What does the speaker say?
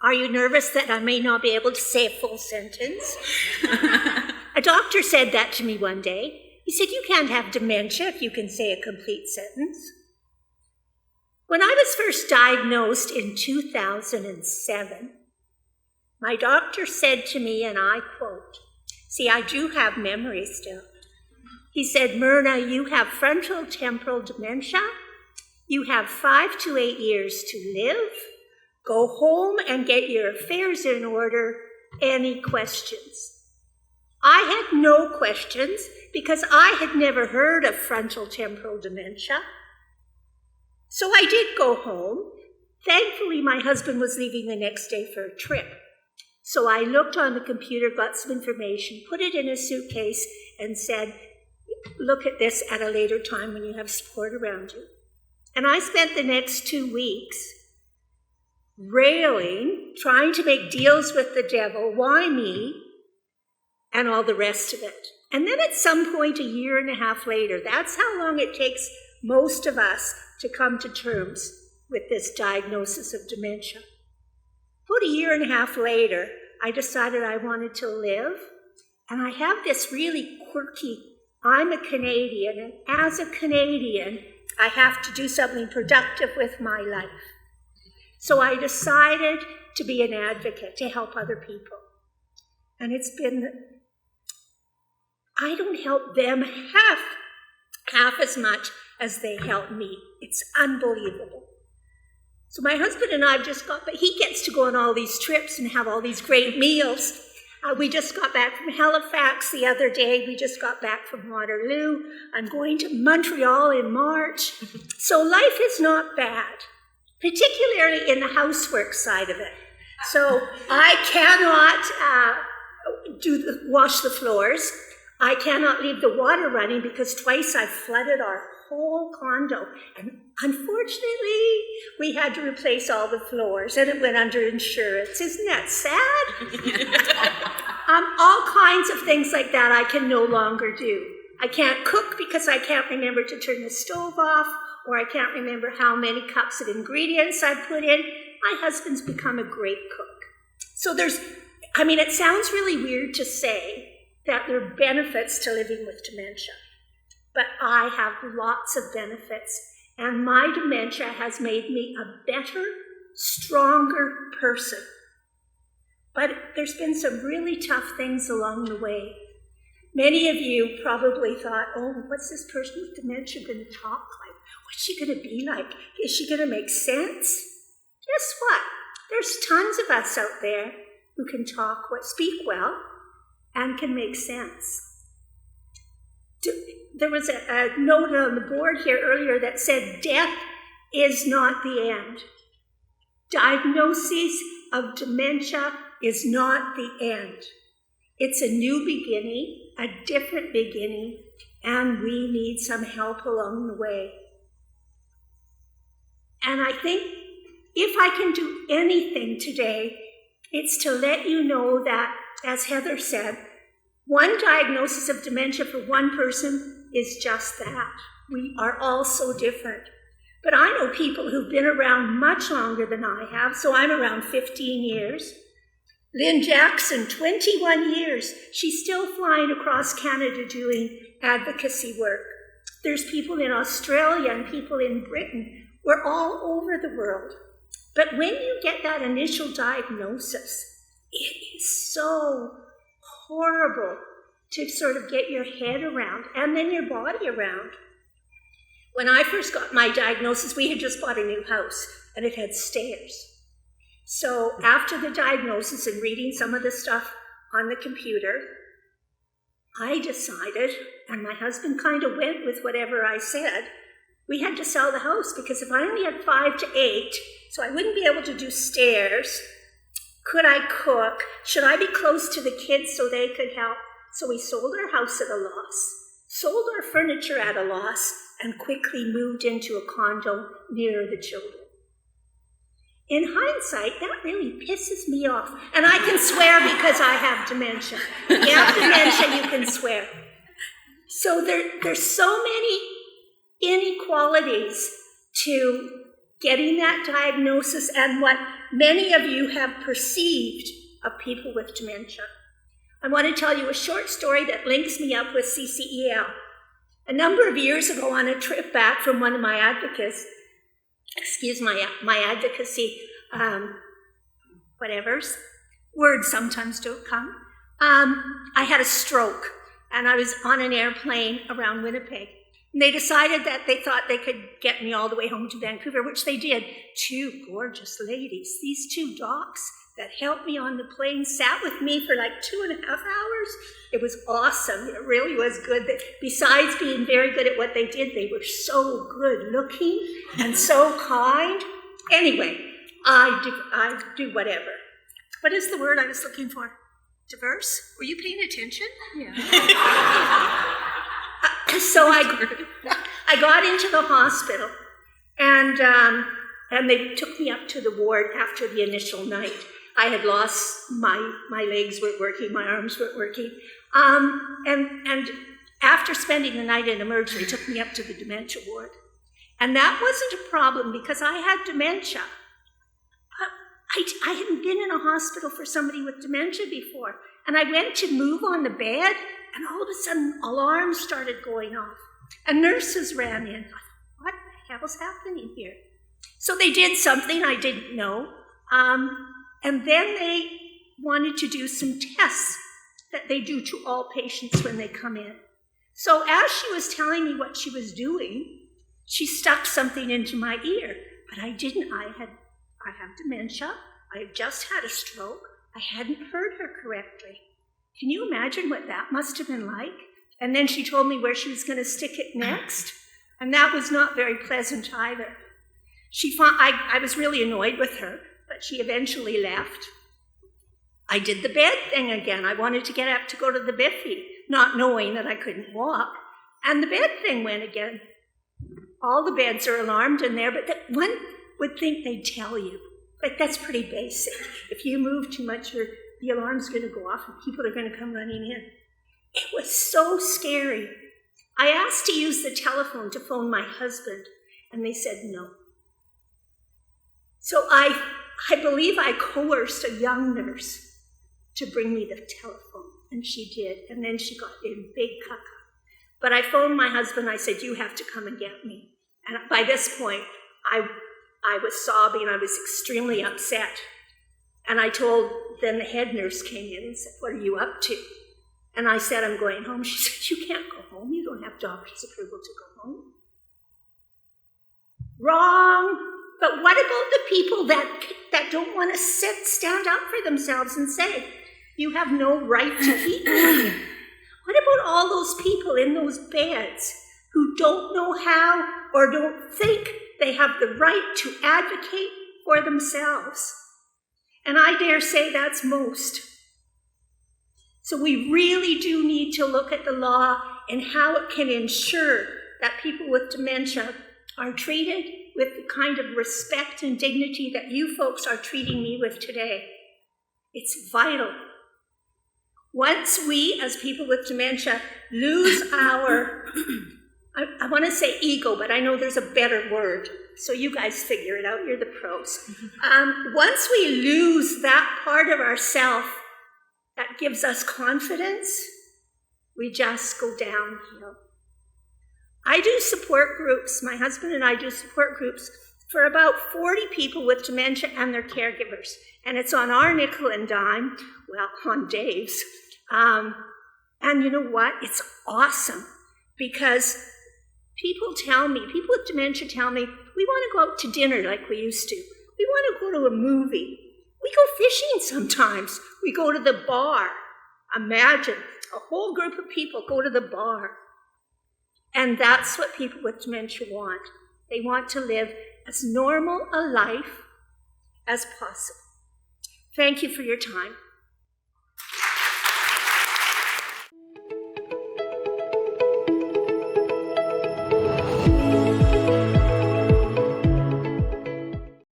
Are you nervous that I may not be able to say a full sentence? A doctor said that to me one day. He said, you can't have dementia if you can say a complete sentence. When I was first diagnosed in 2007, my doctor said to me, and I quote, see, I do have memory still. He said, Myrna, you have frontal temporal dementia. You have 5 to 8 years to live. Go home and get your affairs in order. Any questions? I had no questions because I had never heard of frontal temporal dementia. So I did go home. Thankfully, my husband was leaving the next day for a trip. So I looked on the computer, got some information, put it in a suitcase, and said, look at this at a later time when you have support around you. And I spent the next 2 weeks railing, trying to make deals with the devil, why me, and all the rest of it. And then at some point, a year and a half later, that's how long it takes most of us to come to terms with this diagnosis of dementia. About a year and a half later, I decided I wanted to live, and I have this really quirky, I'm a Canadian, and as a Canadian, I have to do something productive with my life. So I decided to be an advocate, to help other people. And it's been, I don't help them half as much as they help me. It's unbelievable. So my husband and I have just got, but he gets to go on all these trips and have all these great meals. We just got back from Halifax the other day. We just got back from Waterloo. I'm going to Montreal in March. So life is not bad, particularly in the housework side of it. So I cannot wash the floors. I cannot leave the water running because twice I flooded our whole condo. And unfortunately, we had to replace all the floors and it went under insurance. Isn't that sad? All kinds of things like that I can no longer do. I can't cook because I can't remember to turn the stove off, or I can't remember how many cups of ingredients I put in. My husband's become a great cook. So it sounds really weird to say that there are benefits to living with dementia, but I have lots of benefits, and my dementia has made me a better, stronger person. But there's been some really tough things along the way. Many of you probably thought, oh, what's this person with dementia going to talk like? What's she going to be like? Is she going to make sense? Guess what? There's tons of us out there who can speak well, and can make sense. There was a note on the board here earlier that said, death is not the end. Diagnosis of dementia is not the end. It's a new beginning, a different beginning, and we need some help along the way. And I think if I can do anything today, it's to let you know that, as Heather said, one diagnosis of dementia for one person is just that. We are all so different. But I know people who've been around much longer than I have, so I'm around 15 years. Lynn Jackson, 21 years. She's still flying across Canada doing advocacy work. There's people in Australia and people in Britain. We're all over the world. But when you get that initial diagnosis, it is so horrible to sort of get your head around and then your body around. When I first got my diagnosis, we had just bought a new house and it had stairs. So after the diagnosis and reading some of the stuff on the computer, I decided, and my husband kind of went with whatever I said, we had to sell the house because if I only had 5 to 8, so I wouldn't be able to do stairs. Could I cook? Should I be close to the kids so they could help? So we sold our house at a loss, sold our furniture at a loss, and quickly moved into a condo near the children. In hindsight, that really pisses me off. And I can swear because I have dementia. If you have dementia, you can swear. So there's so many inequalities to getting that diagnosis and what many of you have perceived of people with dementia. I want to tell you a short story that links me up with CCEL. A number of years ago, on a trip back from one of my advocacy, words sometimes don't come. I had a stroke, and I was on an airplane around Winnipeg. And they decided that they thought they could get me all the way home to Vancouver, which they did. Two gorgeous ladies, these two docs that helped me on the plane, sat with me for like 2.5 hours. It was awesome. It really was good. Besides being very good at what they did, they were so good looking and so kind. Anyway, I do whatever. What is the word I was looking for? Diverse? Were you paying attention? Yeah. So I got into the hospital, and they took me up to the ward after the initial night. I had lost my legs weren't working, my arms weren't working, and after spending the night in emergency, they took me up to the dementia ward, and that wasn't a problem because I had dementia. I hadn't been in a hospital for somebody with dementia before, and I went to move on the bed, and all of a sudden, alarms started going off, and nurses ran in. I thought, what the hell's happening here? So they did something I didn't know, and then they wanted to do some tests that they do to all patients when they come in. So as she was telling me what she was doing, she stuck something into my ear, but I didn't. I have dementia. I had just had a stroke. I hadn't heard her correctly. Can you imagine what that must have been like? And then she told me where she was going to stick it next, and that was not very pleasant either. I was really annoyed with her, but she eventually left. I did the bed thing again. I wanted to get up to go to the biffy, not knowing that I couldn't walk, and the bed thing went again. All the beds are alarmed in there, but one would think they'd tell you. Like, that's pretty basic. If you move too much, the alarm's going to go off and people are going to come running in. It was so scary. I asked to use the telephone to phone my husband, and they said no. So I believe I coerced a young nurse to bring me the telephone, and she did, and then she got in big caca. But I phoned my husband, I said, you have to come and get me. And by this point, I was sobbing, I was extremely upset. And then the head nurse came in and said, what are you up to? And I said, I'm going home. She said, you can't go home. You don't have doctor's approval to go home. Wrong. But what about the people that don't want to stand up for themselves and say, you have no right to eat here? What about all those people in those beds who don't know how or don't think they have the right to advocate for themselves? And I dare say that's most. So we really do need to look at the law and how it can ensure that people with dementia are treated with the kind of respect and dignity that you folks are treating me with today. It's vital. Once we, as people with dementia, lose our, I want to say ego, but I know there's a better word. So you guys figure it out, you're the pros. Once we lose that part of ourself that gives us confidence, we just go downhill. I do support groups, my husband and I do support groups for about 40 people with dementia and their caregivers. And it's on our nickel and dime, well, on Dave's. And you know what? It's awesome because people with dementia tell me, we want to go out to dinner like we used to. We want to go to a movie. We go fishing sometimes. We go to the bar. Imagine a whole group of people go to the bar. And that's what people with dementia want. They want to live as normal a life as possible. Thank you for your time.